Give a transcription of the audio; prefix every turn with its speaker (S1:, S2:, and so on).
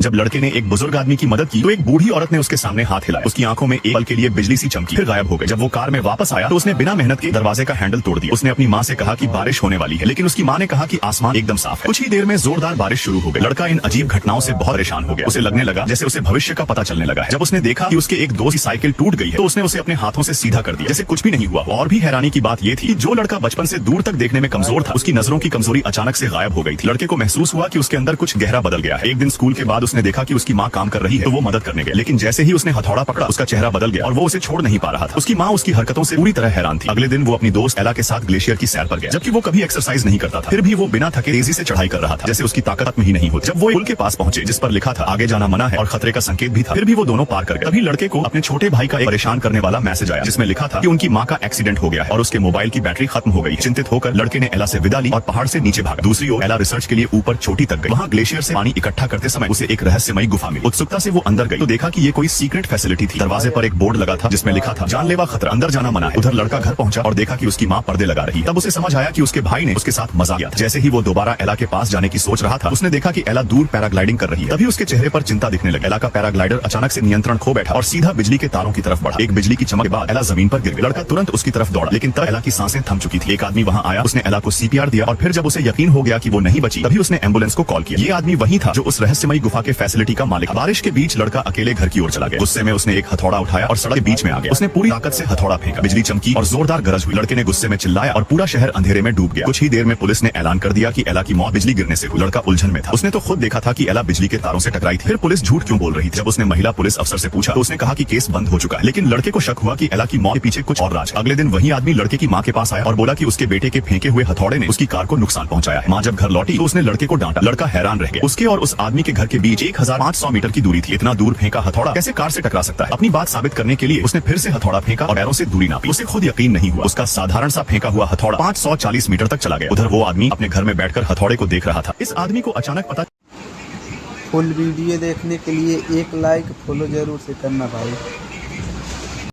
S1: जब लड़के ने एक बुजुर्ग आदमी की मदद की तो एक बूढ़ी औरत ने उसके सामने हाथ हिलाया। उसकी आंखों में एक पल के लिए बिजली सी चमकी, फिर गायब हो गई। जब वो कार में वापस आया तो उसने बिना मेहनत के दरवाजे का हैंडल तोड़ दिया। उसने अपनी माँ से कहा कि बारिश होने वाली है, लेकिन उसकी माँ ने कहा कि आसमान एकदम साफ है। कुछ ही देर में जोरदार बारिश शुरू हो गई। लड़का इन अजीब घटनाओं से बहुत परेशान हो गया। उसे लगने लगा जैसे उसे भविष्य का पता चलने लगा है। जब उसने देखा कि उसके एक दोस्त की साइकिल टूट गई है तो उसने उसे अपने हाथों से सीधा कर दिया जैसे कुछ भी नहीं हुआ। और भी हैरानी की बात यह थी कि जो लड़का बचपन से दूर तक देखने में कमजोर था, उसकी नजरों की कमजोरी अचानक से गायब हो गई थी। लड़के को महसूस हुआ कि उसके अंदर कुछ गहरा बदल गया है। एक दिन स्कूल के बाद उसने देखा कि उसकी माँ काम कर रही है तो वो मदद करने गया, लेकिन जैसे ही उसने हथौड़ा पकड़ा उसका चेहरा बदल गया और वो उसे छोड़ नहीं पा रहा था। उसकी माँ उसकी हरकतों से पूरी तरह हैरान थी। अगले दिन वो अपनी दोस्त एला के साथ ग्लेशियर की सैर पर गया। जबकि वो कभी एक्सरसाइज नहीं करता था, फिर भी वो बिना थके तेजी से चढ़ाई कर रहा था जैसे उसकी ताकत में ही नहीं होती। जब वो पुल के पास पहुंचे जिस पर लिखा था आगे जाना मना है और खतरे का संकेत भी था, फिर भी वो दोनों पार कर गए। तभी लड़के को अपने छोटे भाई का एक परेशान करने वाला मैसेज आया जिसमें लिखा था कि उनकी माँ का एक्सीडेंट हो गया है और उसके मोबाइल की बैटरी खत्म हो गई। चिंतित होकर लड़के ने एला से विदा ली और पहाड़ से नीचे भागा। दूसरी ओर एला रिसर्च के लिए ऊपर चोटी तक गई। वहाँ ग्लेशियर से पानी इकट्ठा करते समय उसे एक रहस्यमयी गुफा मिली। उत्सुकता से वो अंदर गई तो देखा कि ये कोई सीक्रेट फैसिलिटी थी। दरवाजे पर एक बोर्ड लगा था जिसमें लिखा था जानलेवा खतरा, अंदर जाना मना है। उधर लड़का घर पहुंचा और देखा कि उसकी माँ पर्दे लगा रही है। तब उसे समझ आया कि उसके भाई ने उसके साथ मजाक किया था। जैसे ही वो दोबारा एला के पास जाने की सोच रहा था, उसने देखा कि एला दूर पैराग्लाइडिंग कर रही है। तभी उसके चेहरे पर चिंता दिखने लगी। एला का पैराग्लाइडर अचानक से नियंत्रण खो बैठा और सीधा बिजली के तारों की तरफ बढ़ा। एक बिजली की चमक के बाद एला जमीन पर गिर गई। लड़का तुरंत उसकी तरफ दौड़ा, लेकिन तब एला की सांसें थम चुकी थी। एक आदमी वहाँ आया, उसने एला को सीपीआर दिया और फिर जब उसे यकीन हो गया कि वो नहीं बची, तभी उसने एम्बुलेंस को कॉल किया। ये आदमी वही था जो उस रहस्यमयी गुफा के फैसिलिटी का मालिक। बारिश के बीच लड़का अकेले घर की ओर चला गया। गुस्से में उसने एक हथौड़ा उठाया और सड़क के बीच में आ गया। उसने पूरी ताकत से हथौड़ा फेंका, बिजली चमकी और जोरदार गरज हुई। लड़के ने गुस्से में चिल्लाया और पूरा शहर अंधेरे में डूब गया। कुछ ही देर में पुलिस ने ऐलान कर दिया कि एला की मौत बिजली गिरने से हुई। लड़का उलझन में था। उसने तो खुद देखा था कि एला बिजली के तारों से टकराई थी। फिर पुलिस झूठ क्यों बोल रही थी? जब उसने महिला पुलिस अफसर से पूछा तो उसने कहा कि केस बंद हो चुका है, लेकिन लड़के को शक हुआ कि एला की मौत के पीछे कुछ और राज। अगले दिन वही आदमी लड़के की माँ के पास आया और बोला कि उसके बेटे के फेंके हुए हथौड़े ने उसकी कार को नुकसान पहुंचाया है। माँ जब घर लौटी तो उसने लड़के को डांटा। लड़का हैरान रह गया। उसके और उस आदमी के घर के बीच 1500 मीटर की दूरी थी। इतना दूर फेंका हथौड़ा कैसे कार से टकरा सकता है? अपनी बात साबित करने के लिए उसने फिर से हथौड़ा फेंका और पैरों से दूरी नापी। उसे खुद यकीन नहीं हुआ। उसका साधारण सा फेंका हुआ हथौड़ा 540 मीटर तक चला गया। उधर वो आदमी अपने घर में बैठकर हथौड़े को देख रहा था। इस आदमी को अचानक पता।
S2: फुल वीडियो देखने के लिए एक लाइक फॉलो जरूर से करना भाई।